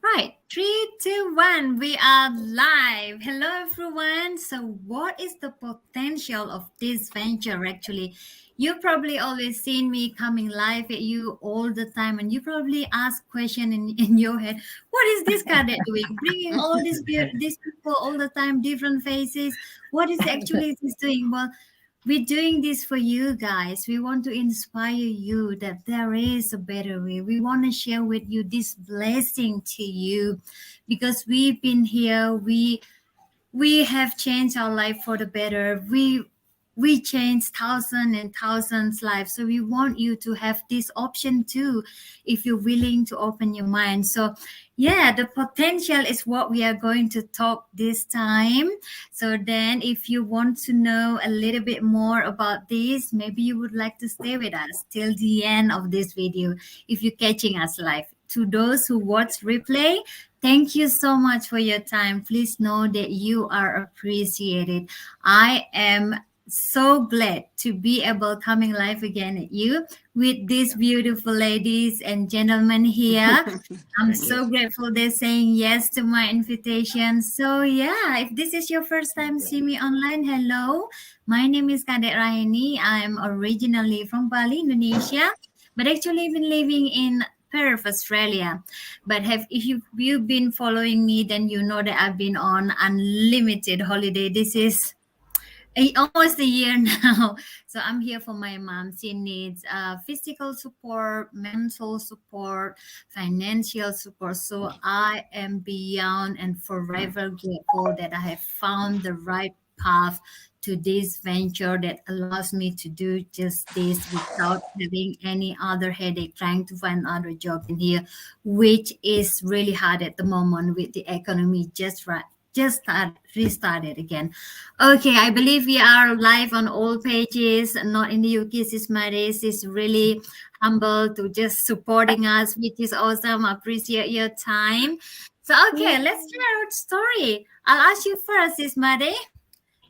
Right, three, two, one. We are live. Hello, everyone. So, what is the potential of this venture actually? You probably always seen me coming live at you all the time, and you probably ask question in your head, what is this Kadek doing? Bringing all these people all the time, different faces. What is actually this doing? Well, we're doing this for you guys. We want to inspire you that there is a better way. We want to share with you this blessing to you because we've been here. We have changed our life for the better. We changed thousands and thousands lives, so we want you to have this option too if you're willing to open your mind. So yeah, the potential is what we are going to talk this time. So then if you want to know a little bit more about this, maybe you would like to stay with us till the end of this video if you're catching us live. To those who watch replay, thank you so much for your time. Please know that you are appreciated. I am so glad to be able coming live again at you with these beautiful ladies and gentlemen here. I'm so grateful they're saying yes to my invitation. So yeah, if this is your first time see me online, hello. My name is Kadek Rahini. I'm originally from Bali, Indonesia, but actually been living in Perth, Australia. But if you've been following me, then you know that I've been on unlimited holiday. This is almost a year now. So I'm here for my mom. She needs physical support, mental support, financial support. So I am beyond and forever grateful that I have found the right path to this venture that allows me to do just this without having any other headache trying to find other job in here, which is really hard at the moment with the economy restarted again. Okay, I believe we are live on all pages, not in the UK. Sis Maris is really humble to just supporting us, which is awesome. I appreciate your time. So, okay, let's share our story. I'll ask you first, Sis Mate.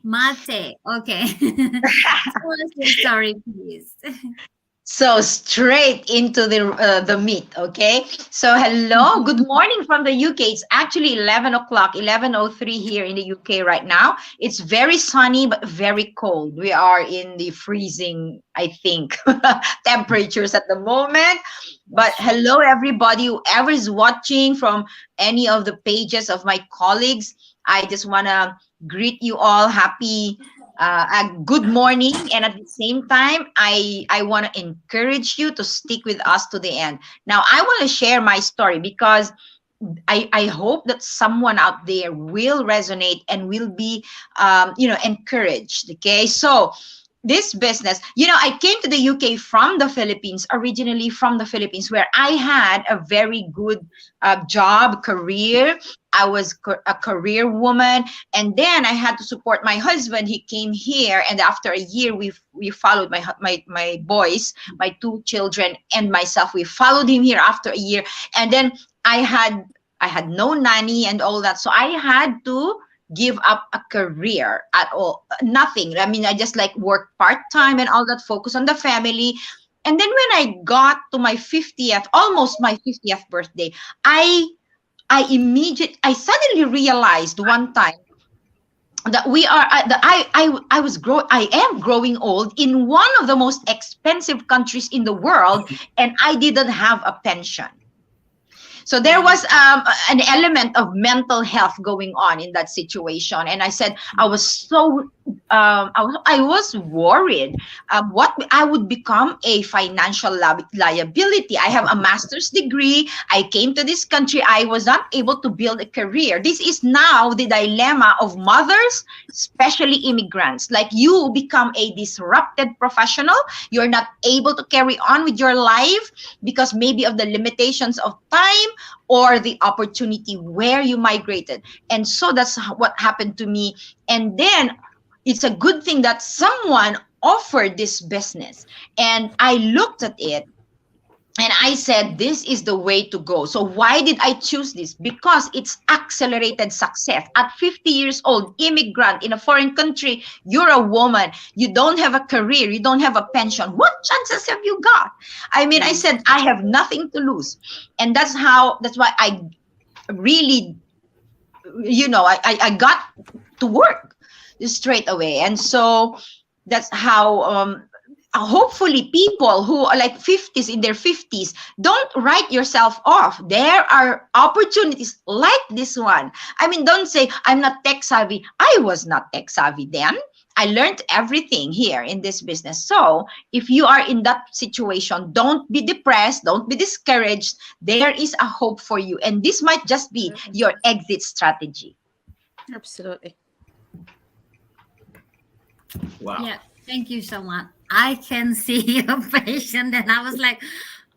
Mate, okay. Tell us your story, please. So straight into the meat, okay? So hello, good morning from the UK. It's actually 11 o'clock, 11:03 here in the UK right now. It's very sunny but very cold. We are in the freezing, I think, temperatures at the moment. But hello, everybody, whoever is watching from any of the pages of my colleagues. I just want to greet you all happy a good morning, and at the same time I want to encourage you to stick with us to the end. Now I want to share my story because I hope that someone out there will resonate and will be encouraged. Okay, so this business, I came to the UK from the Philippines, originally from the Philippines, where I had a very good job, career. I was a career woman, and then I had to support my husband. He came here, and after a year, we followed my boys, my two children, and myself. We followed him here after a year, and then I had no nanny and all that, so I had to give up a career at all. Nothing. I mean, I just like work part time and all that, focus on the family. And then when I got to my 50th, almost my 50th birthday, I suddenly realized one time that I am growing old in one of the most expensive countries in the world, and I didn't have a pension. So there was an element of mental health going on in that situation, and I said I was so I was worried what I would become a financial liability. I have a master's degree. I came to this country. I was not able to build a career. This is now the dilemma of mothers, especially immigrants. Like, you become a disrupted professional. You're not able to carry on with your life because maybe of the limitations of time or the opportunity where you migrated. And so that's what happened to me. And then it's a good thing that someone offered this business, and I looked at it and I said, this is the way to go. So why did I choose this? Because it's accelerated success. At 50 years old, immigrant in a foreign country, you're a woman, you don't have a career, you don't have a pension. What chances have you got? I mean, I said, I have nothing to lose. And that's why I really, I got to work straight away. And so that's how, hopefully people who are like 50s, in their 50s, don't write yourself off. There are opportunities like this one. I mean, don't say I'm not tech savvy. I was not tech savvy then. I learned everything here in this business. So if you are in that situation, don't be depressed, don't be discouraged. There is a hope for you, and this might just be your exit strategy. Absolutely. Wow. Yeah, thank you so much. I can see your passion, and I was like,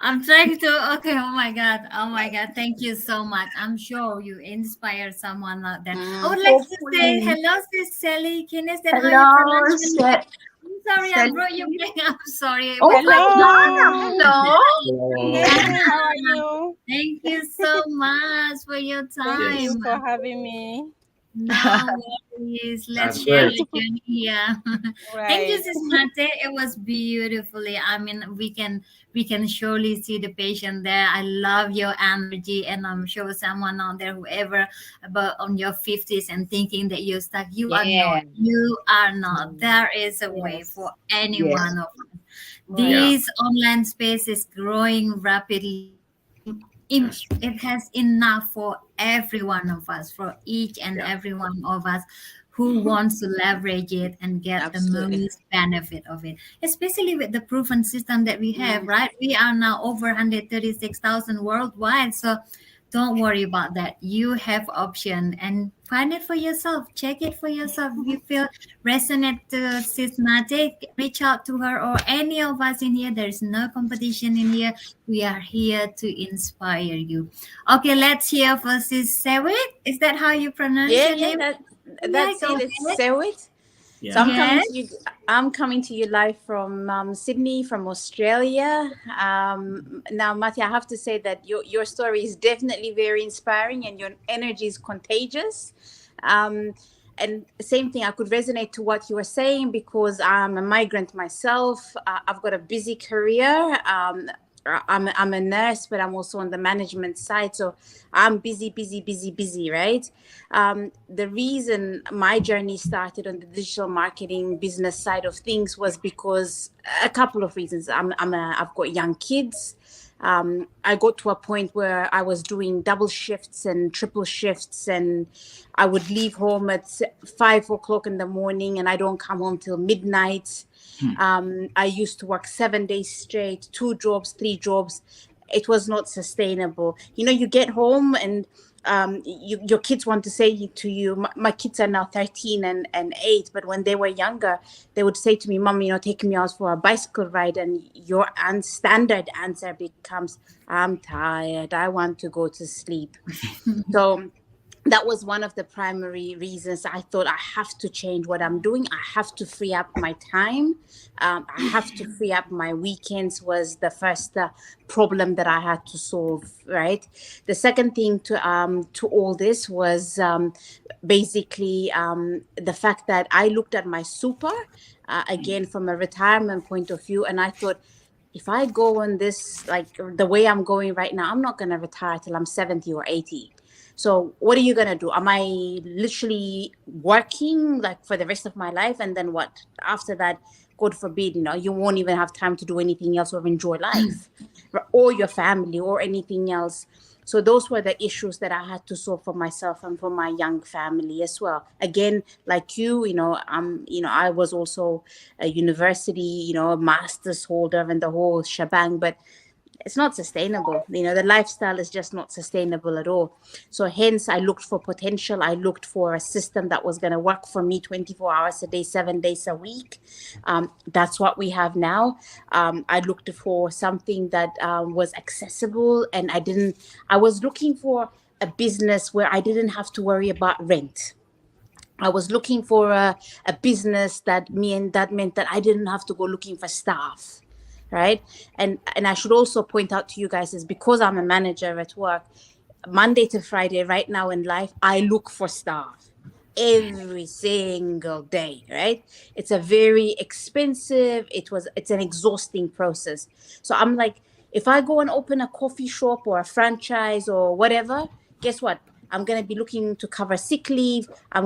I'm trying to. Okay, oh my God, thank you so much. I'm sure you inspire someone out there. I would like to say Hopefully. hello, Sis Sally. Can I say how you Hello, pronounce your name? I'm sorry, I brought you back. I'm sorry. Oh Well, my Hello. God, hello. Hello. Hey, how are you? thank you so much for your Thank you time. for having me. No worries. Let's That's share great. the journey here. Thank you, Right. Sis Mate. It was beautifully. I mean, we can surely see the patient there. I love your energy, and I'm sure someone out there, whoever about on your 50s and thinking that you're stuck, you are not. Yeah. You are not. There is a way Yes. for any Yes. one of us. Right. This online space is growing rapidly. That's true. It has enough for every one of us, for each and Yeah. every one of us who wants to leverage it and get the Absolutely. most benefit of it, especially with the proven system that we have, Mm. right? We are now over 136,000 worldwide. So don't worry about that. You have option and find it for yourself. Check it for yourself. If you feel resonate to systematic, reach out to her or any of us in here. There's no competition in here. We are here to inspire you. Okay, let's hear for Sis Sewit. Is that how you pronounce Yeah, your yeah, name? Yeah, that's go it. It's ahead. Sewit. So Yeah. I'm coming Yes. to you. I'm coming to you live from Sydney, from Australia. Now, Mati, I have to say that your story is definitely very inspiring, and your energy is contagious. Um, and same thing, I could resonate to what you were saying because I'm a migrant myself. I've got a busy career. I'm a nurse, but I'm also on the management side. So I'm busy, busy, busy, busy, right? The reason my journey started on the digital marketing business side of things was because a couple of reasons. I've got young kids. I got to a point where I was doing double shifts and triple shifts, and I would leave home at 5 o'clock in the morning, and I don't come home till midnight. I used to work 7 days straight, 2 jobs, 3 jobs. It was not sustainable. You get home and your kids want to say to you, my kids are now 13 and 8, but when they were younger, they would say to me, Mom, take me out for a bicycle ride. And your standard answer becomes, I'm tired. I want to go to sleep. So that was one of the primary reasons I thought I have to change what I'm doing. I have to free up my time. I have to free up my weekends was the first problem that I had to solve, right? The second thing to all this was basically the fact that I looked at my super, again, from a retirement point of view, and I thought, if I go on this, like the way I'm going right now, I'm not going to retire till I'm 70 or 80. So what are you going to do? Am I literally working like for the rest of my life? And then what? After that, God forbid, you won't even have time to do anything else or enjoy life or your family or anything else. So those were the issues that I had to solve for myself and for my young family as well. Again, like I was also a university, a master's holder and the whole shebang, but it's not sustainable. The lifestyle is just not sustainable at all. So hence I looked for potential. I looked for a system that was going to work for me 24 hours a day, 7 days a week. That's what we have now. I looked for something that was accessible, and I was looking for a business where I didn't have to worry about rent. I was looking for a business that meant that I didn't have to go looking for staff. Right. And I should also point out to you guys is because I'm a manager at work, Monday to Friday, right now in life, I look for staff every single day. Right. It's a very expensive. It's an exhausting process. So I'm like, if I go and open a coffee shop or a franchise or whatever, guess what? I'm going to be looking to cover sick leave. I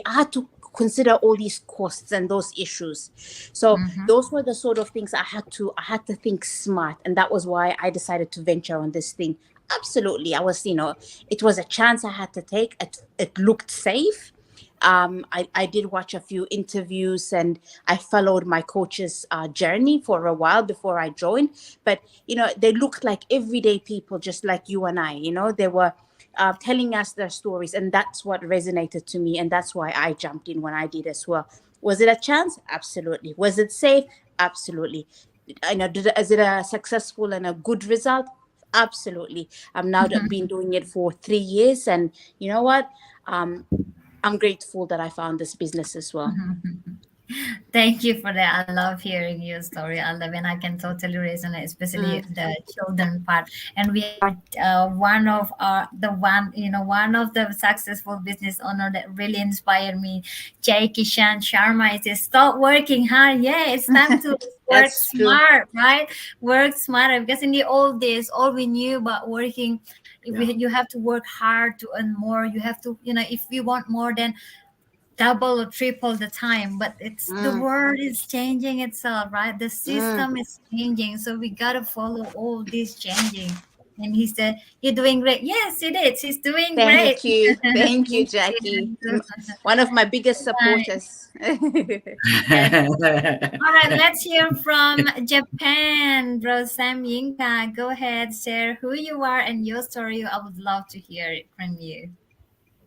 had to consider all these costs and those issues. So those were the sort of things I had to think smart. And that was why I decided to venture on this thing. Absolutely. I was, it was a chance I had to take. It looked safe. I did watch a few interviews and I followed my coach's journey for a while before I joined. But, they looked like everyday people, just like you and I. They were telling us their stories. And that's what resonated to me. And that's why I jumped in when I did as well. Was it a chance? Absolutely. Was it safe? Absolutely. Is it a successful and a good result? Absolutely. I've now been doing it for 3 years. And you know what? I'm grateful that I found this business as well. Thank you for that. I love hearing your story. I love, and I can totally resonate, especially the children part. And we have one of the successful business owner that really inspired me, Jai Kishan Sharma. He says, "Stop working hard. Yeah, it's time to work That's true. smart, right? Work smarter." Because in the old days, all we knew about working, you have to work hard to earn more. You have to, if you want more, then double or triple the time. But it's the world is changing itself, right? The system is changing, so we gotta follow all this changing. And he said, "You're doing great." Yes, it is. He's doing great. Thank you. Thank you, Thank Jackie. you. One of my biggest Right. supporters. All right, let's hear from Japan, bro Sam Yinka. Go ahead, share who you are and your story. I would love to hear it from you.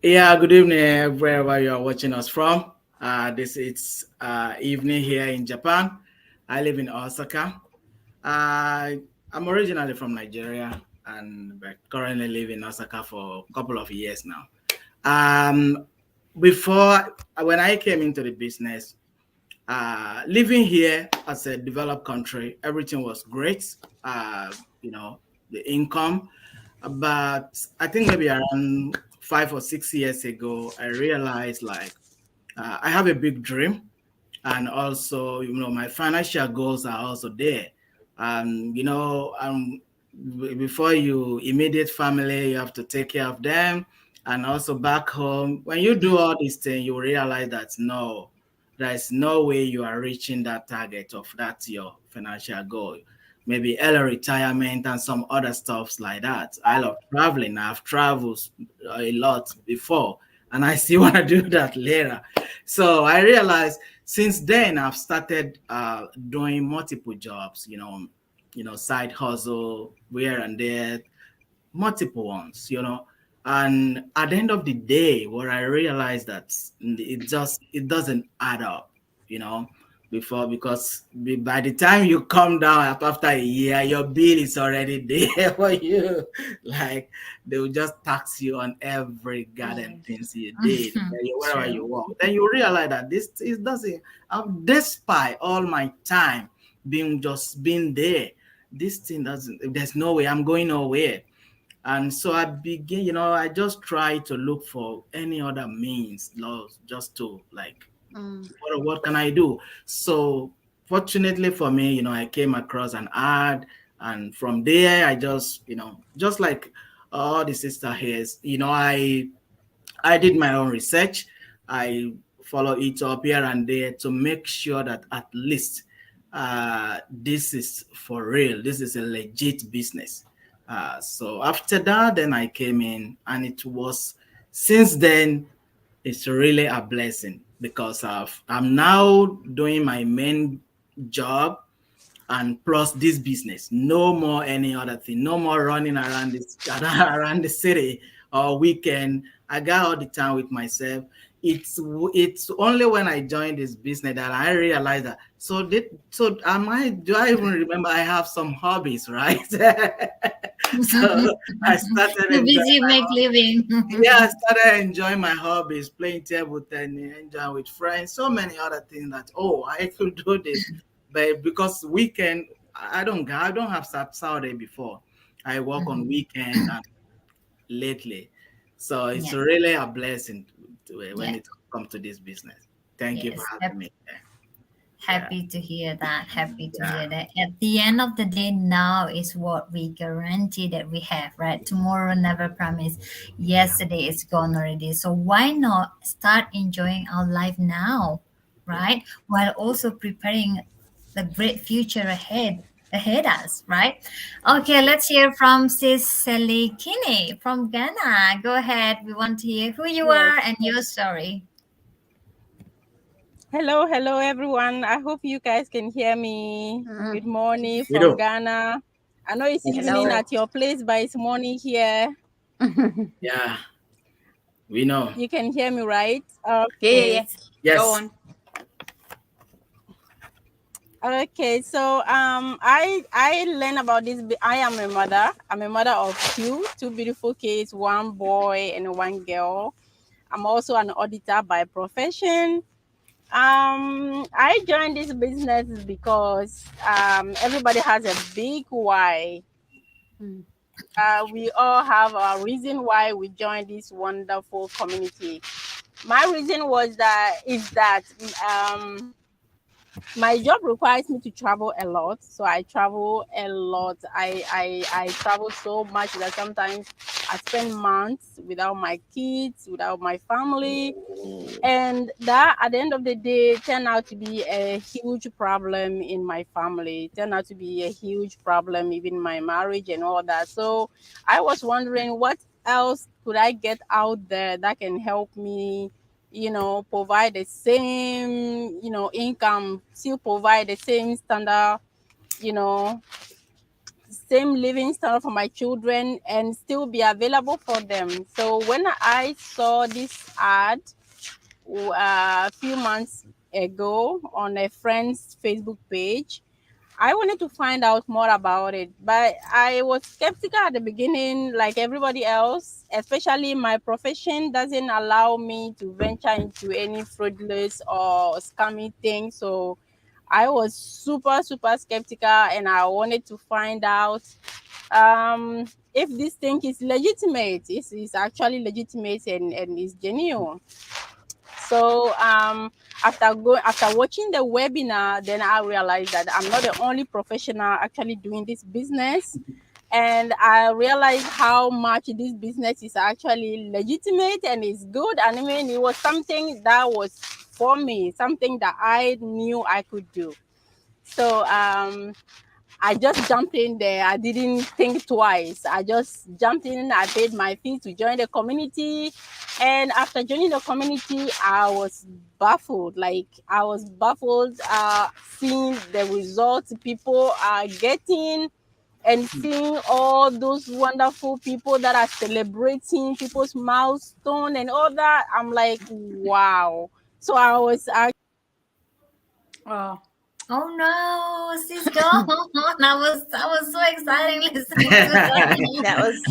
Yeah, good evening, wherever you are watching us from. This is evening here in Japan. I live in Osaka. I'm originally from Nigeria and but currently live in Osaka for a couple of years now. Um, Before, when I came into the business, living here as a developed country, everything was great. The income, but I think maybe around 5 or 6 years ago, I realized like I have a big dream, and also my financial goals are also there. Before you immediate family, you have to take care of them, and also back home. When you do all these things, you realize that no, there's no way you are reaching that target of that your financial goal. Maybe early retirement and some other stuffs like that. I love traveling. I've traveled a lot before, and I still want to do that later. So I realized since then I've started doing multiple jobs. Side hustle here and there, multiple ones. And at the end of the day, what I realized that it doesn't add up, you know, because by the time you come down after a year, your bill is already there for you. Like they will just tax you on every goddamn things you did, wherever you walk. Then you realize that this it doesn't. Despite all my time being there, this thing doesn't. There's no way I'm going nowhere. And so I begin, I just try to look for any other means, just to like, what can I do? So fortunately for me, I came across an ad, and from there, I just, just like all the sister here, I did my own research. I follow it up here and there to make sure that at least this is for real. This is a legit business. So after that, then I came in, and it was since then it's really a blessing because I'm now doing my main job and plus this business. No more any other thing. No more running around around the city or weekend. I got all the time with myself. It's only when I joined this business that I realized that. So am I? Do I even remember I have some hobbies, right? So I started Too busy enjoying my make living. yeah, I started enjoying my hobbies, playing table tennis, enjoying with friends, so many other things that I could do this. But because weekend, I don't have Saturday before. I work on weekend and lately. So it's Yeah. really a blessing when Yeah. it comes to this business. Thank you for Yes. having me. Happy to hear that. Happy to Yeah. hear that. At the end of the day, now is what we guarantee that we have, right? Tomorrow never promise. Yesterday is gone already. So why not start enjoying our life now, Yeah. right? While also preparing the great future ahead us, right? Okay, let's hear from Sis Sally Kinney from Ghana. Go ahead. We want to hear who you Yes. are and your story. Hello, everyone. I hope you guys can hear me. Mhm. Good morning We from do. Ghana. I know it's Yes. evening Hello. at your place, but it's morning here. Yeah. We know. You can hear me, right? Yeah. Okay. Go Yes. on. Okay. So I learned about this. I am a mother. I'm a mother of two beautiful kids, one boy and one girl. I'm also an auditor by profession. I joined this business because everybody has a big why. Mm. We all have a reason why we joined this wonderful community. My reason is that my job requires me to travel a lot, so I travel a lot. I travel so much that sometimes I spend months without my kids, without my family, and that at the end of the day turned out to be a huge problem in my family, turned out to be a huge problem even in my marriage and all that. So I was wondering what else could I get out there that can help me, provide the same, income, still provide the same standard, you know same living standard for my children and still be available for them. So when I saw this ad a few months ago on a friend's Facebook page, I wanted to find out more about it, but I was skeptical at the beginning, like everybody else, especially my profession doesn't allow me to venture into any fraudulent or scammy thing. So I was super, super skeptical and I wanted to find out if this thing is legitimate, is actually legitimate and is genuine. So after watching the webinar, then I realized that I'm not the only professional actually doing this business, and I realized how much this business is actually legitimate and is good. And I mean, it was something that was for me, something that I knew I could do. So I just jumped in there. I didn't think twice. I just jumped in. I paid my fee to join the community. And after joining the community, I was baffled. Like, I was baffled seeing the results people are getting and seeing all those wonderful people that are celebrating people's milestone and all that. I'm like, wow. So I was Oh. Oh no, she's gone. I was so excited listening to That that. was.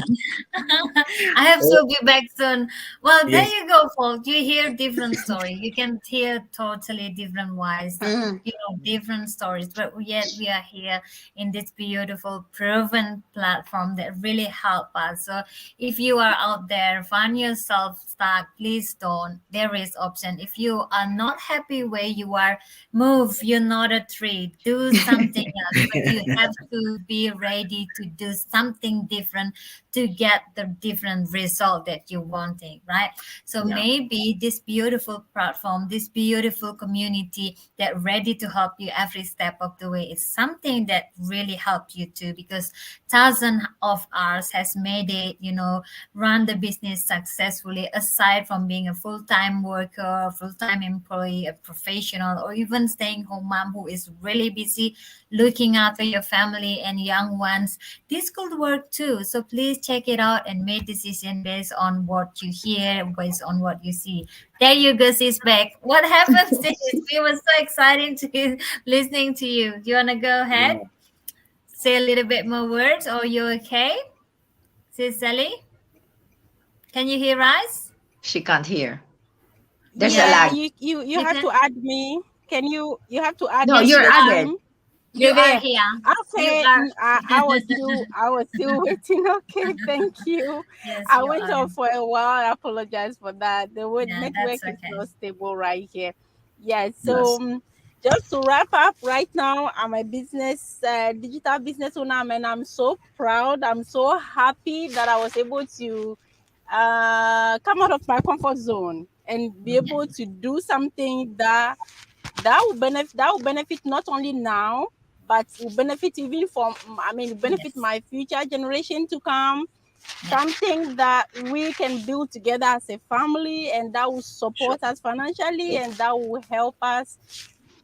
I have Oh, to be back soon. Well, there yes. you go, folks. You hear different story. You can hear totally different wise, Mm. different stories. But yet we are here in this beautiful, proven platform that really help us. So if you are out there, find yourself stuck, please don't. There is option. If you are not happy where you are, move. You're not a tree. Do something else. But you have to be ready to do something different to get the different result that you're wanting, right? So Yeah. maybe this beautiful platform, this beautiful community that ready to help you every step of the way is something that really helped you too, because thousands of us has made it, run the business successfully, aside from being a full-time worker, a full-time employee, a professional, or even staying home mom who is really busy looking after your family and young ones. This could work too. So please check it out and make decision based on what you hear, based on what you see. There you go, sis back. What happened, sis? We were so excited to listening to you. Do you wanna go ahead? Yeah. Say a little bit more words, or you okay? Sis Sally? Can you hear us? She can't hear. There's a yeah, Yeah, lag. you you have can. to add me. Can you have to add No, me Yes, to you're you the are. added. team? You You're are there. here. You Okay, are. I was still waiting. Okay, thank you. Yes, I you went are. off for a while. I apologize for that. The Yeah, network that's is okay. not stable right here. Yeah, Yes. so just to wrap up, right now I'm a digital business owner, and I'm so proud. I'm so happy that I was able to come out of my comfort zone and be able to do something that will benefit not only now, but will benefit even from, benefit Yes. my future generation to come. Something that we can build together as a family, and that will Sure. support us financially, and that will help us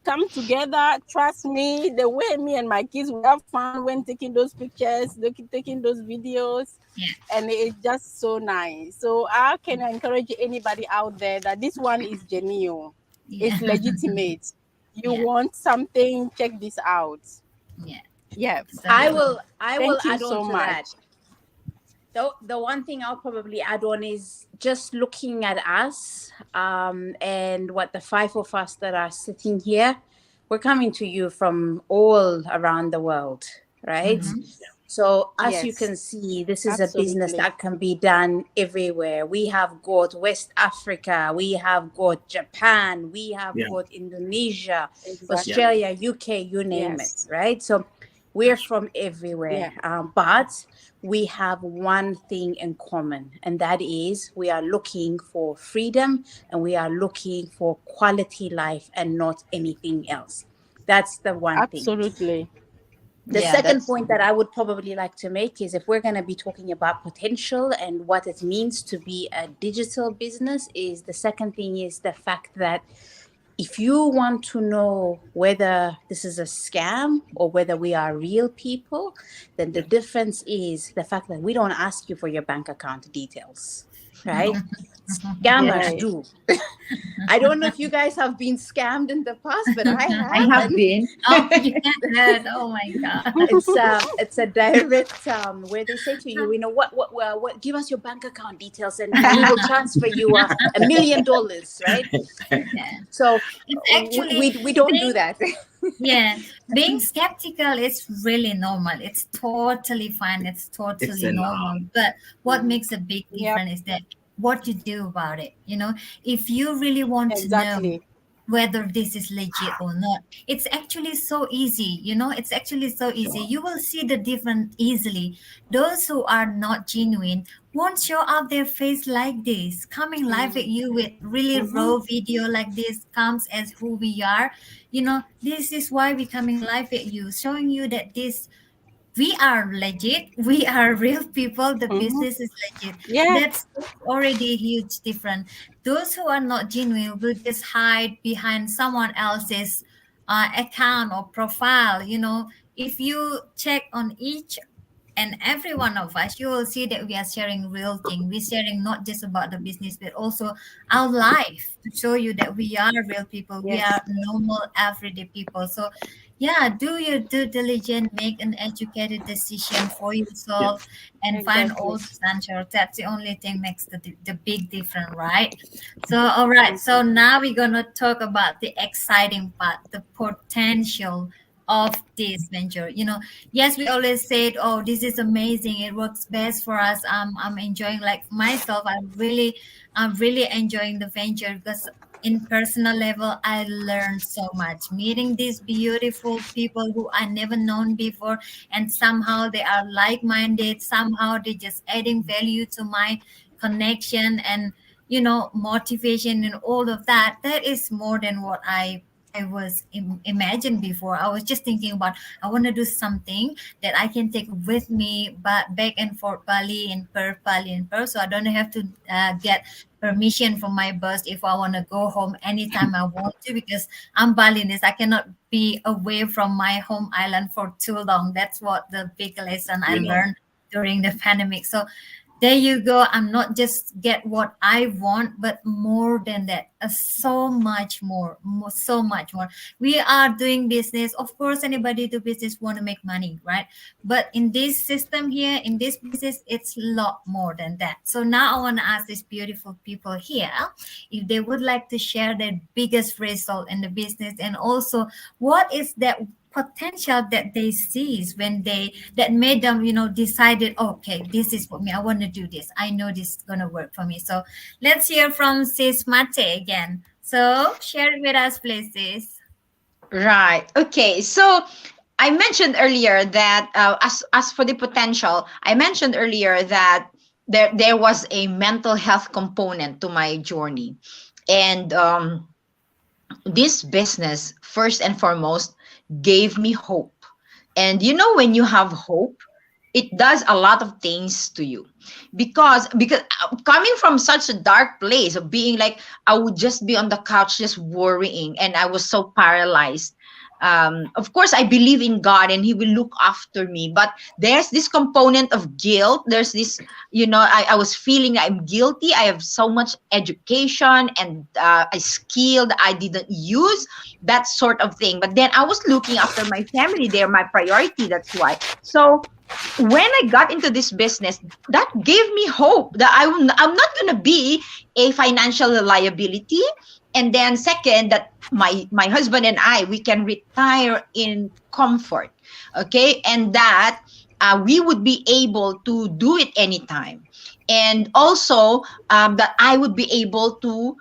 come together. Trust me, the way me and my kids we have fun when taking those pictures, taking those videos, Yeah. and it's just so nice. So I can encourage anybody out there that this one is genuine, Yeah. it's legitimate. You Yeah. want something, check this out. Yeah. Yeah. So I will Thank you add on so to that. much. The one thing I'll probably add on is just looking at us, and what the five of us that are sitting here, we're coming to you from all around the world, right? mhm. So as you Yes, can see, this is a business absolutely. that can be done everywhere. We have got West Africa, we have got Japan, we have Yeah. got Indonesia, Yeah. Exactly. Australia, UK, you name it, Yes. right? So we're from everywhere, Yeah. but we have one thing in common, and that is we are looking for freedom and we are looking for quality life and not anything else. That's the one thing. Absolutely. The Yeah, second that's point that I would probably like to make is, if we're going to be talking about potential and what it means to be a digital business, is the second thing is the fact that if you want to know whether this is a scam or whether we are real people, then the Yeah. difference is the fact that we don't ask you for your bank account details, right? No. yeah. Scammers Right. do. I don't know if you guys have been scammed in the past, but I I have, have and been. Oh, you can. Oh my God. it's a direct where they say to you, you know, what give us your bank account details, and we will transfer you $1 million, right? Yeah. So It's we, actually we we don't do being that. yeah, being skeptical is really normal. It's totally fine. It's It's totally a no. normal. But what makes a big Yep. difference is that what you do about it. If you really want to know Exactly. whether this is legit or not, it's actually so easy. It's actually so easy. Sure. You will see the difference easily. Those who are not genuine won't show up their face like this, coming live at you with really Mm-hmm. raw video like this, comes as who we are. This is why we're coming live at you, showing you that this we are legit, we are real people, the Mm-hmm. business is legit. Yeah. That's already a huge difference. Those who are not genuine will just hide behind someone else's account or profile. If you check on each and every one of us, you will see that we are sharing real thing. We're sharing not just about the business, but also our life, to show you that we are real people. We Yes. are normal, everyday people. So, yeah, do your due diligence, make an educated decision for Yeah. yourself, and find all Exactly. the answers. That's the only thing makes the big difference, right? So, all right. So Exactly. now we're gonna talk about the exciting part, the potential of this venture. Yes, we always said, oh, this is amazing, it works best for us. I'm enjoying, like myself, I'm really enjoying the venture, because in personal level I learned so much meeting these beautiful people who I never known before, and somehow they are like-minded, somehow they just adding value to my connection and motivation and all of that. That is more than what I was imagined before. I was just thinking about, I want to do something that I can take with me, but back and forth Bali and Perth, Bali and Perth, so I don't have to get permission from my boss if I want to go home anytime I want to, because I'm Balinese. I cannot be away from my home island for too long. That's what the big lesson I We know. learned during the pandemic. So there you go. I'm not just get what I want, but more than that, so much more, so much more. We are doing business. Of course, anybody do business want to make money, right? But in this system here, in this business, it's a lot more than that. So now I want to ask these beautiful people here if they would like to share their biggest result in the business, and also what is that potential that they sees when they that made them decided, okay, this is for me, I want to do this, I know this is going to work for me. So let's hear from sis Mate again. So share it with us, please, sis. Right. Okay. So I mentioned earlier that as for the potential, I mentioned earlier that there was a mental health component to my journey, and this business first and foremost gave me hope. And you know, when you have hope, it does a lot of things to you, because coming from such a dark place of being like, I would just be on the couch just worrying, and I was so paralyzed. Of course I believe in God and he will look after me, but there's this component of guilt. There's this, I was feeling I'm guilty. I have so much education and a skill that I didn't use, that sort of thing. But then I was looking after my family. They're my priority, that's why. So when I got into this business, that gave me hope that I'm not going to be a financial liability. And then second, that my husband and I, we can retire in comfort. Okay. And that we would be able to do it anytime. And also that I would be able to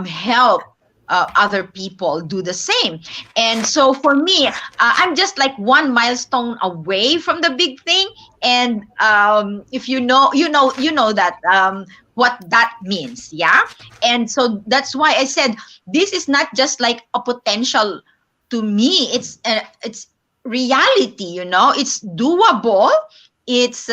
help other people do the same. And so for me, I'm just like one milestone away from the big thing. And if you know that what that means. Yeah. And so that's why I said this is not just like a potential to me. It's reality. It's doable. It's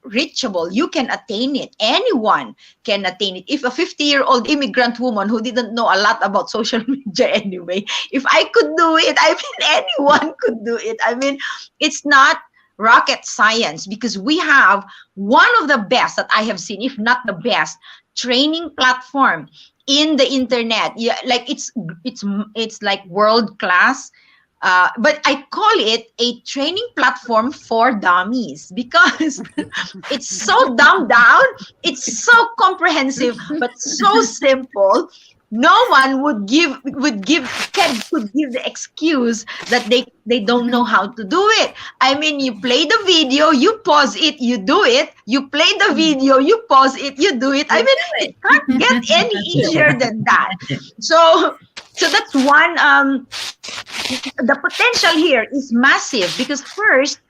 reachable. You can attain it. Anyone can attain it. If a 50-year-old immigrant woman who didn't know a lot about social media anyway, if I could do it, I mean, anyone could do it. I mean, it's not rocket science, because we have one of the best that I have seen, if not the best, training platform in the internet. Yeah, like it's like world class. But I call it a training platform for dummies, because it's so dumbed down, it's so comprehensive, but so simple. No one could give the excuse that they don't know how to do it. I mean, you play the video, you pause it, you do it. You play the video, you pause it, you do it. I mean, it can't get any easier than that. So that's one. The potential here is massive, because first,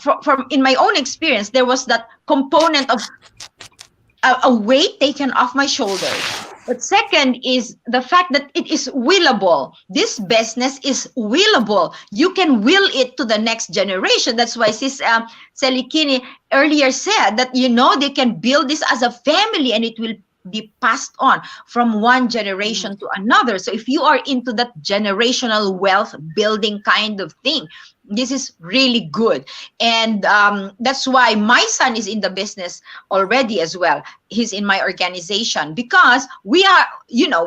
from in my own experience, there was that component of a weight taken off my shoulders. But second is the fact that it is willable. This business is willable. You can will it to the next generation. That's why Sis Selikini earlier said that, they can build this as a family and it will be passed on from one generation to another. So if you are into that generational wealth building kind of thing, this is really good. And that's why my son is in the business already as well. He's in my organization, because we are,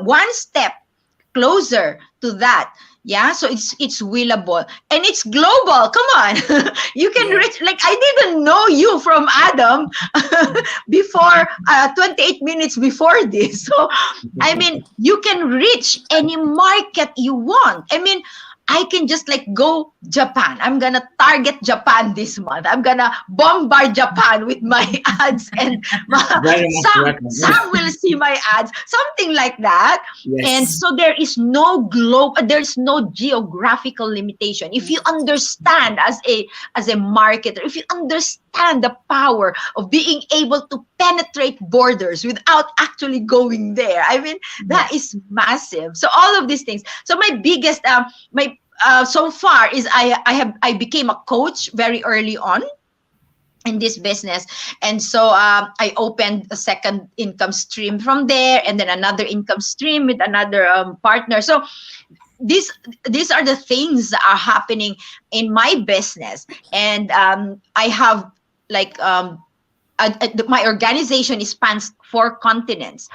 one step closer to that. Yeah, so it's willable and it's global. Come on, you can reach. Like, I didn't know you from Adam before 28 minutes before this. So I mean, you can reach any market you want. I mean, I can just like go Japan. I'm gonna target Japan this month. I'm gonna bombard Japan with my ads, and some will see my ads, something like that. Yes. And so there is no there's no geographical limitation. If you understand as a marketer, if you understand the power of being able to penetrate borders without actually going there, I mean, that is massive. So all of these things. So my biggest so far is I became a coach very early on in this business, and so I opened a second income stream from there, and then another income stream with another partner. So these are the things that are happening in my business, and I have like my organization spans 4 continents.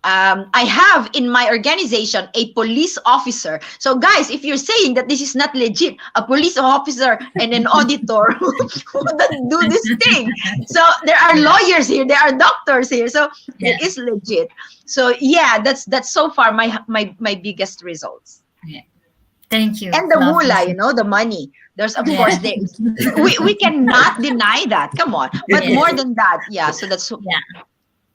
I have in my organization a police officer. So guys, if you're saying that this is not legit, a police officer and an auditor who wouldn't do this thing. So there are lawyers here, there are doctors here. So it is legit. So yeah, that's so far my biggest results. Yeah. Thank you. And the moolah, the money. There's of course we cannot deny that. Come on. But more than that, yeah. So that's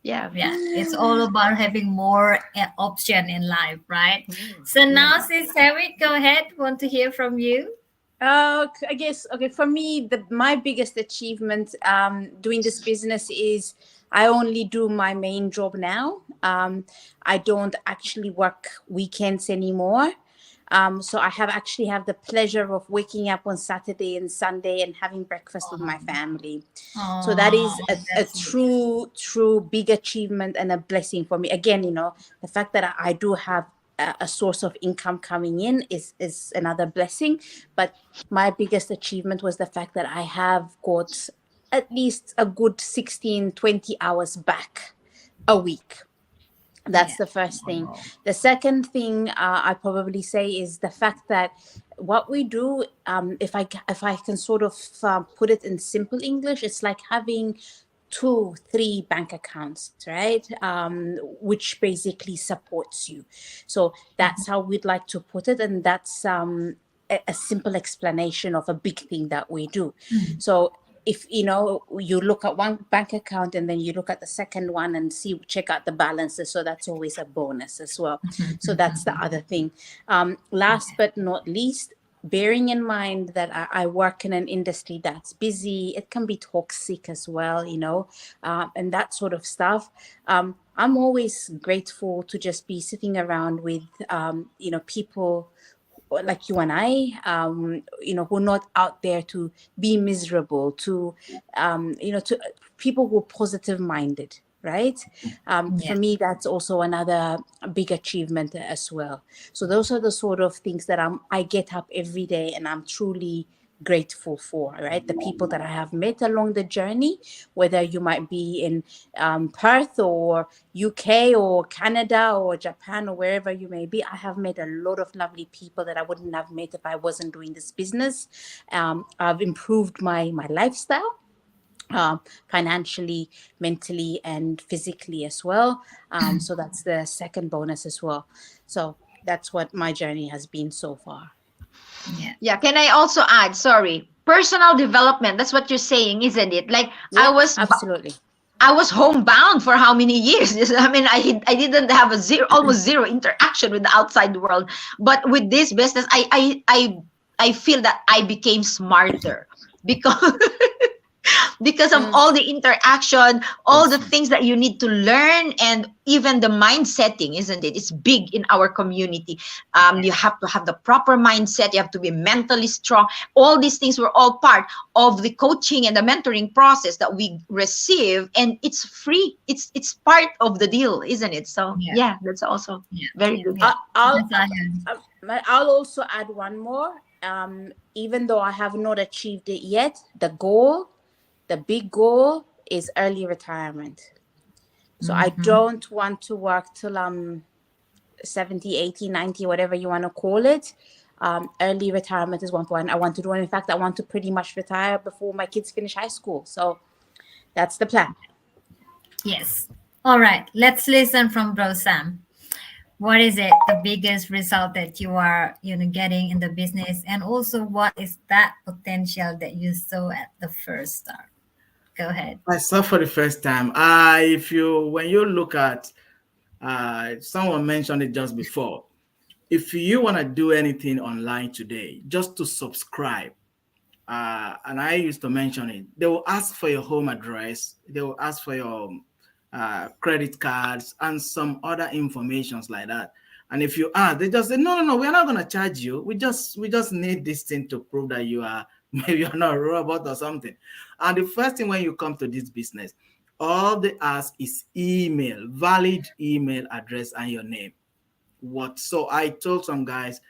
Yeah. Yeah, it's all about having more option in life, right? So now, sis Harriet, go ahead. Want to hear from you? I guess okay. For me, my biggest achievement doing this business is I only do my main job now. I don't actually work weekends anymore. So I actually have the pleasure of waking up on Saturday and Sunday and having breakfast with my family. So that Oh, is a that's true big achievement and a blessing for me. Again, the fact that I do have a source of income coming in is another blessing. But my biggest achievement was the fact that I have got at least a good 16-20 hours back a week. That's yeah. the first thing. Oh, The second thing I probably say is the fact that what we do, if I can sort of put it in simple English, it's like having 2-3 bank accounts, right? Which basically supports you. So that's how we'd like to put it, and that's a simple explanation of a big thing that we do. So if you look at one bank account and then you look at the second one and check out the balances, so that's always a bonus as well. So that's the other thing. Last but not least, bearing in mind that I work in an industry that's busy, it can be toxic as well, and that sort of stuff. I'm always grateful to just be sitting around with people like you and I, who are not out there to be miserable, to people who are positive minded, right? For yeah. me, that's also another big achievement as well. So those are the sort of things that I get up every day and I'm truly grateful for, right? The people that I have met along the journey, whether you might be in Perth or UK or Canada or Japan or wherever you may be, I have met a lot of lovely people that I wouldn't have met if I wasn't doing this business. I've improved my lifestyle, financially, mentally, and physically as well. So that's the second bonus as well. So that's what my journey has been so far. Yeah. Yeah, can I also add, sorry, personal development. That's what you're saying, isn't it? Like I Yep, was absolutely. I was homebound for how many years? I mean, I didn't have almost zero interaction with the outside world. But with this business, I feel that I became smarter because because of Mm, all the interaction, all the Awesome. things that you need to learn, and even the mind setting, isn't it? It's big in our community. You have to have the proper mindset. You have to be mentally strong. All these things were all part of the coaching and the mentoring process that we receive, and it's free. It's part of the deal, isn't it? So Yeah. yeah, that's also Yeah. very good. Yeah. I'll, Yes, I have. I'll also add one more. Even though I have not achieved it yet, the big goal is early retirement. So I don't want to work till I'm 70, 80, 90, whatever you want to call it. Early retirement is one point I want to do. And in fact, I want to pretty much retire before my kids finish high school. So that's the plan. Yes. All right. Let's listen from Bro Sam. What is it, the biggest result that you are, getting in the business, and also what is that potential that you saw at the first start? Go ahead. I saw for the first time. If you when you look at someone mentioned it just before. If you want to do anything online today, just to subscribe, and I used to mention it, they will ask for your home address, they will ask for your credit cards and some other informations like that. And if you ask, they just say, no, we're not going to charge you. We just need this thing to prove that you are maybe you're not a robot or something. And the first thing when you come to this business, all they ask is email, valid email address and your name. What? So I told some guys,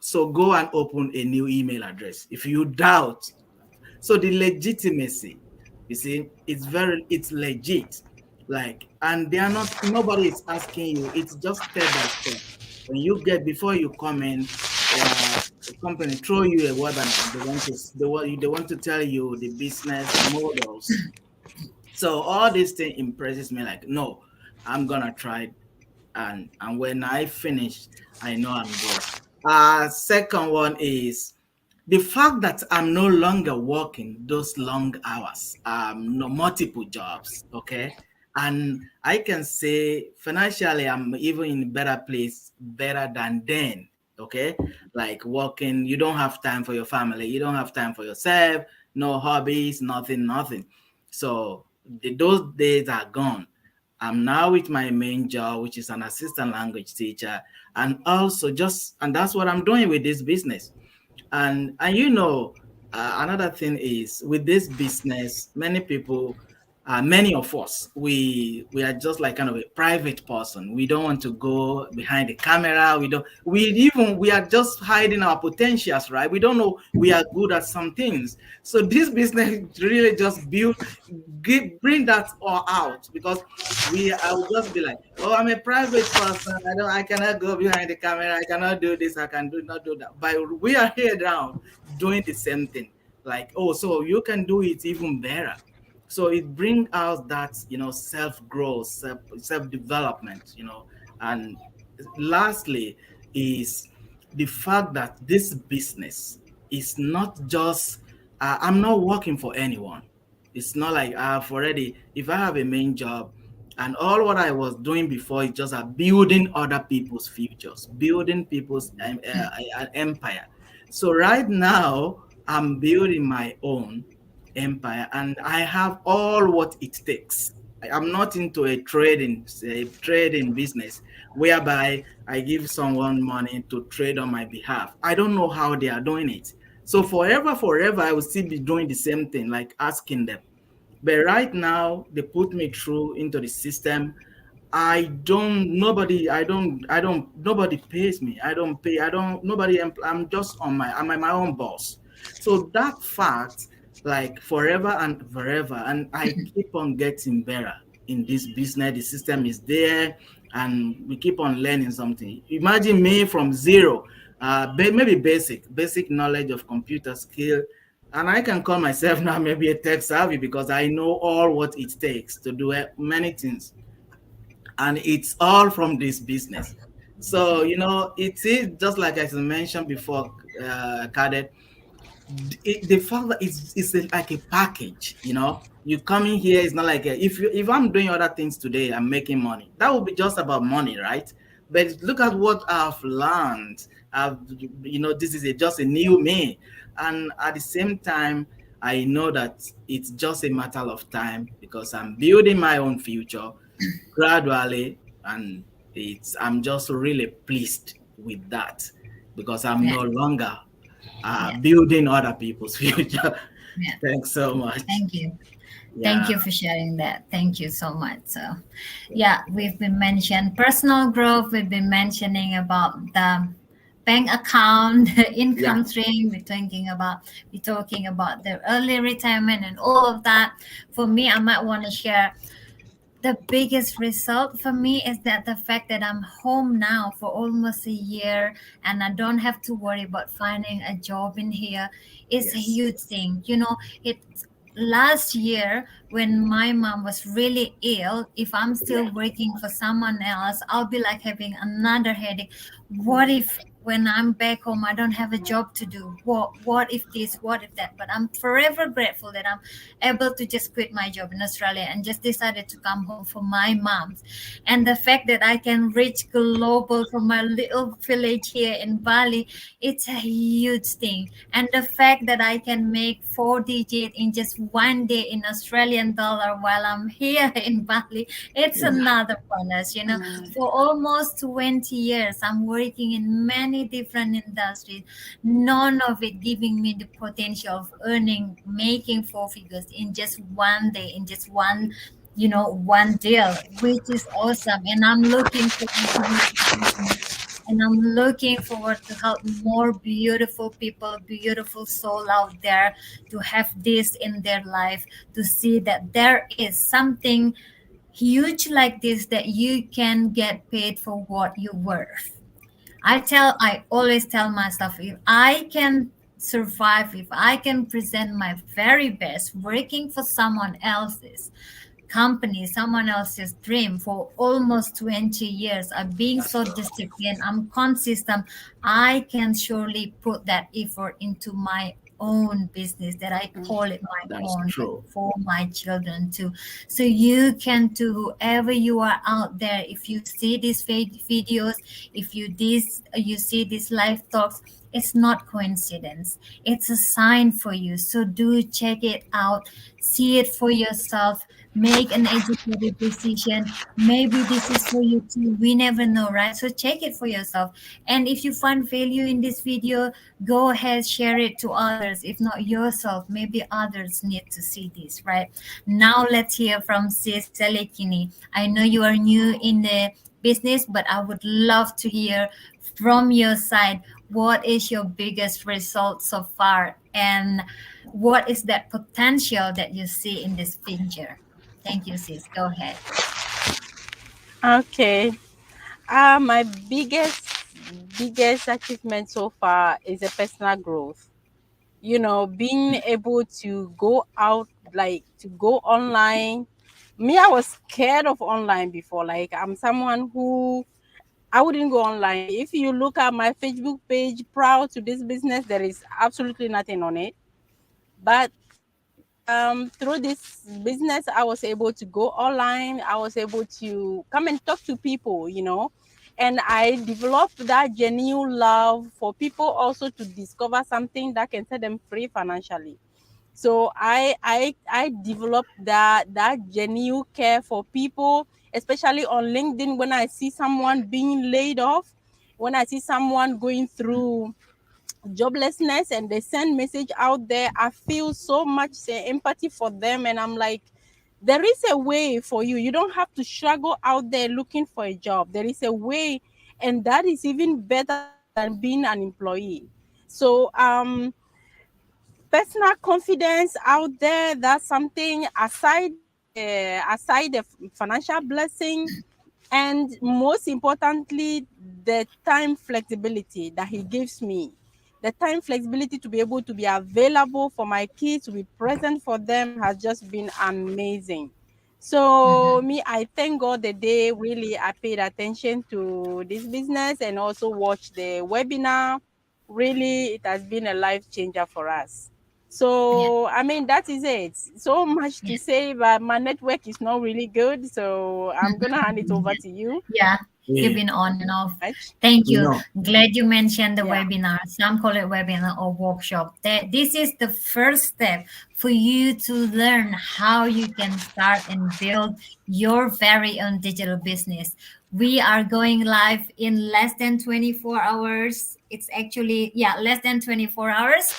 so go and open a new email address if you doubt. So the legitimacy, you see, it's legit. Like, and they are not, nobody is asking you, it's just step by step. When you get, before you come in, the company throw you a webinar. They want to tell you the business models. So all this thing impresses me, like, no, I'm gonna try, and when I finish, I know I'm good. Second one is the fact that I'm no longer working those long hours, no multiple jobs. Okay, And I can say financially, I'm even in a better place, better than then. Okay. Like working, you don't have time for your family, you don't have time for yourself, no hobbies, nothing. So those days are gone. I'm now with my main job, which is an assistant language teacher, and also and that's what I'm doing with this business. And another thing is with this business, many people, many of us, we are just like kind of a private person. We don't want to go behind the camera. We are just hiding our potentials, right? We don't know we are good at some things. So this business really just bring that all out, because I will just be like, oh, I'm a private person. I cannot go behind the camera. I cannot do this. I can do not do that. But we are here now doing the same thing. Like, oh, so you can do it even better. So it brings out that, self growth, self development, and lastly is the fact that this business is not just, I'm not working for anyone. It's not like I've already, if I have a main job and all what I was doing before is just building other people's futures, building people's empire. So right now, I'm building my own empire, and I have all what it takes. I'm not into a trading business whereby I give someone money to trade on my behalf. I don't know how they are doing it. So forever, I will still be doing the same thing, like asking them. But right now, they put me through into the system. Nobody pays me. I don't pay. I don't, nobody, I'm just I'm my own boss. So that fact, like forever and forever, and I keep on getting better in this business. The system is there, and we keep on learning something. Imagine me from zero, maybe basic knowledge of computer skill, and I can call myself now maybe a tech savvy because I know all what it takes to do many things, and it's all from this business. So it is just like I mentioned before, Kadek, the fact that like a package. You come in here, it's not like if I'm doing other things today, I'm making money, that would be just about money, right? But look at what I've learned. This is just a new me, and at the same time, I know that it's just a matter of time because I'm building my own future gradually, and I'm just really pleased with that because I'm Yeah. no longer Yeah. building other people's future. Yeah. Thanks so much. Thank you. Thank Yeah. you for sharing that. Thank you so much. So, yeah, we've been mentioning personal growth. We've been mentioning about the bank account, the Yeah. income stream. We're talking about the early retirement and all of that. For me, I might want to share the biggest result for me is that the fact that I'm home now for almost a year and I don't have to worry about finding a job in here is a Yes. huge thing. It's last year when my mom was really ill. If I'm still Yeah. working for someone else, I'll be like having another headache. What if when I'm back home I don't have a job to do? What if this, what if that? But I'm forever grateful that I'm able to just quit my job in Australia and just decided to come home for my mom's. And the fact that I can reach global from my little village here in Bali, it's a huge thing. And the fact that I can make 4 digits in just one day in Australian dollar while I'm here in Bali, it's Yeah. another bonus. For almost 20 years, I'm working in many different industries, none of it giving me the potential of making 4 figures in just one day, in just one deal, which is awesome. And I'm looking forward to be, and I'm looking forward to help more beautiful people, beautiful soul out there to have this in their life, to see that there is something huge like this that you can get paid for what you're worth. I always tell myself, if I can survive, if I can present my very best working for someone else's company, someone else's dream for almost 20 years, I'm being That's so true. disciplined, I'm consistent, I can surely put that effort into my own business, that I call it my That's own, but true. for my children too. So you can do, whoever you are out there, if you see these videos, if you see these live talks, it's not coincidence. It's a sign for you. So do check it out, see it for yourself, make an educated decision. Maybe this is for you too. We never know, right? So check it for yourself. And if you find value in this video, go ahead, share it to others. If not yourself, maybe others need to see this, right? Now let's hear from Sis Selekini. I know you are new in the business, but I would love to hear from your side, what is your biggest result so far, and what is that potential that you see in this venture? Thank you, sis. Go ahead. Okay. My biggest achievement so far is a personal growth. Being able to go out, like to go online. Me, I was scared of online before. Like, I'm someone who I wouldn't go online. If you look at my Facebook page, proud to this business, there is absolutely nothing on it. But through this business, I was able to go online. I was able to come and talk to people, and I developed that genuine love for people also to discover something that can set them free financially. So I developed that genuine care for people, especially on LinkedIn. When I see someone being laid off, when I see someone going through joblessness and they send message out there, I feel so much empathy for them, and I'm like, there is a way for you. You don't have to struggle out there looking for a job. There is a way, and that is even better than being an employee. So personal confidence out there, that's something aside the financial blessing, and most importantly, the time flexibility that he gives me, the time flexibility to be able to be available for my kids, to be present for them, has just been amazing. So Mhm. me, I thank God the day really I paid attention to this business and also watched the webinar. Really, it has been a life changer for us. Yeah, So I mean, that is it. So much yeah. to say, but my network is not really good, so I'm gonna hand it over to you. Yeah, you've Yeah, been on and off. Much. Thank we you. know. Glad you mentioned the Yeah, webinar. Some call it webinar or workshop. This is the first step for you to learn how you can start and build your very own digital business. We are going live in less than 24 hours. It's actually, yeah, less than 24 hours.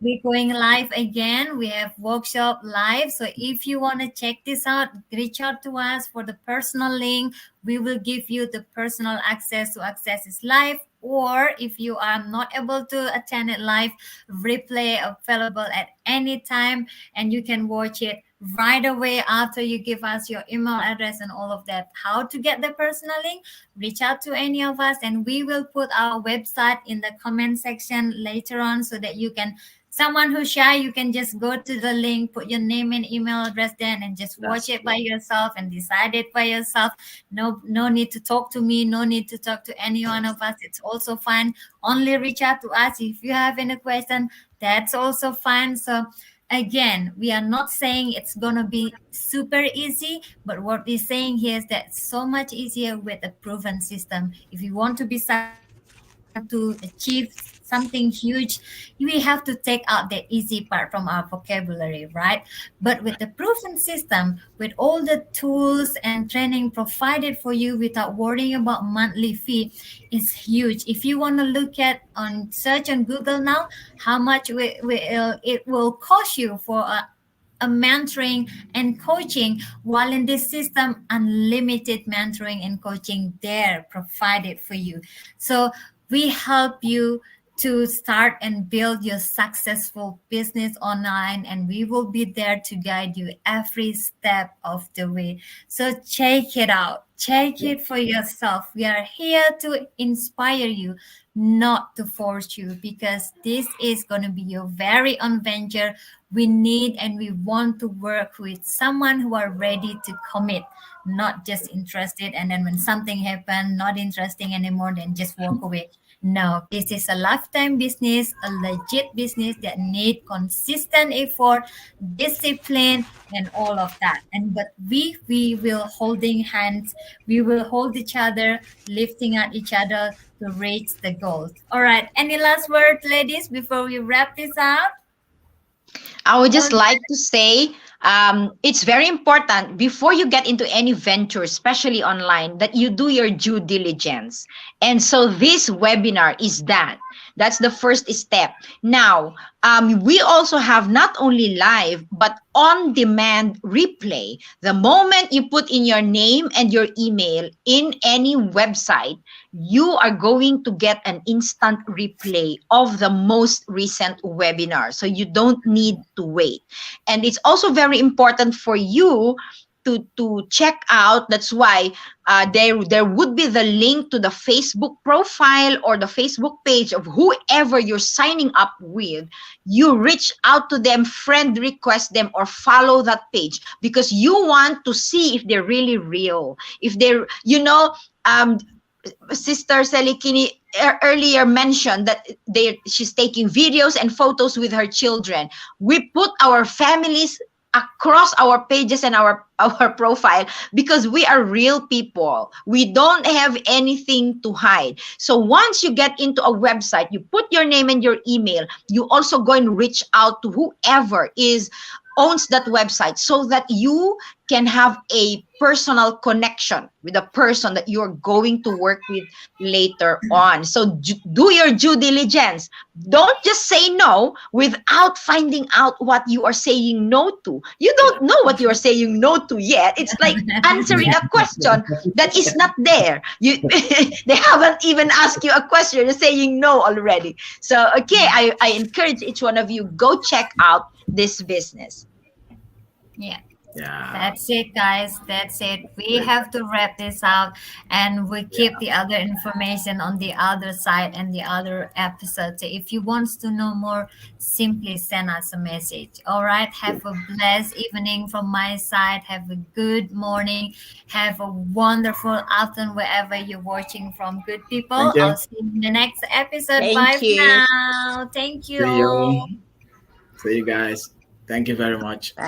We're going live again. We have workshop live. So if you want to check this out, reach out to us for the personal link. We will give you the personal access to access this live. Or if you are not able to attend it live, replay available at any time, and you can watch it right away after you give us your email address and all of that. How to get the personal link? Reach out to any of us, and we will put our website in the comment section later on, so that you can, someone who's shy, you can just go to the link, put your name and email address then, and just watch That's it by true. yourself and decide it by yourself. No need to talk to me, no need to talk to any one of us. It's also fine. Only reach out to us if you have any question. That's also fine. So again, we are not saying it's gonna be super easy, but what we're saying here is that it's so much easier with a proven system. If you want to be successful, if you want to achieve something huge, we have to take out the easy part from our vocabulary, right? But with the proven system, with all the tools and training provided for you without worrying about monthly fee, is huge. If you want to look at on search on Google now, how much it will cost you for a mentoring and coaching, while in this system, unlimited mentoring and coaching there provided for you. So we help you to start and build your successful business online, and we will be there to guide you every step of the way. So check it out, check Yeah. it for yourself. We are here to inspire you, not to force you, because this is going to be your very own venture. We need and we want to work with someone who are ready to commit, not just interested, and then when something happen, not interesting anymore, then just walk away. No, this is a lifetime business, a legit business that need consistent effort, discipline, and all of that. And but we will holding hands, we will hold each other, lifting at each other to reach the goals. All right. Any last word, ladies, before we wrap this up? I would just All like to say it's very important before you get into any venture, especially online, that you do your due diligence. And so this webinar is that. That's the first step. Now, we also have not only live, but on demand replay. The moment you put in your name and your email in any website, you are going to get an instant replay of the most recent webinar. So you don't need to wait. And it's also very important for you to check out. That's why there would be the link to the Facebook profile or the Facebook page of whoever you're signing up with. You reach out to them, friend request them, or follow that page, because you want to see if they're really real. If they're, Sister Selikini earlier mentioned that she's taking videos and photos with her children. We put our families across our pages and our profile because we are real people. We don't have anything to hide. So once you get into a website, you put your name and your email, you also go and reach out to whoever owns that website so that you can have a personal connection with the person that you're going to work with later on. So do your due diligence. Don't just say no without finding out what you are saying no to. You don't know what you are saying no to yet. It's like answering a question that is not there. They haven't even asked you a question. You're saying no already. So, okay, I encourage each one of you, go check out this business. Yeah. Yeah. That's it, guys. That's it. We have to wrap this out, and we keep the other information on the other side and the other episodes. If you want to know more, simply send us a message. All right. Have a blessed evening from my side. Have a good morning. Have a wonderful afternoon wherever you're watching from. Good people. Thank you. I'll see you in the next episode. Thank Bye you. for now. Thank you See all. you. See you guys. Thank you very much. Bye.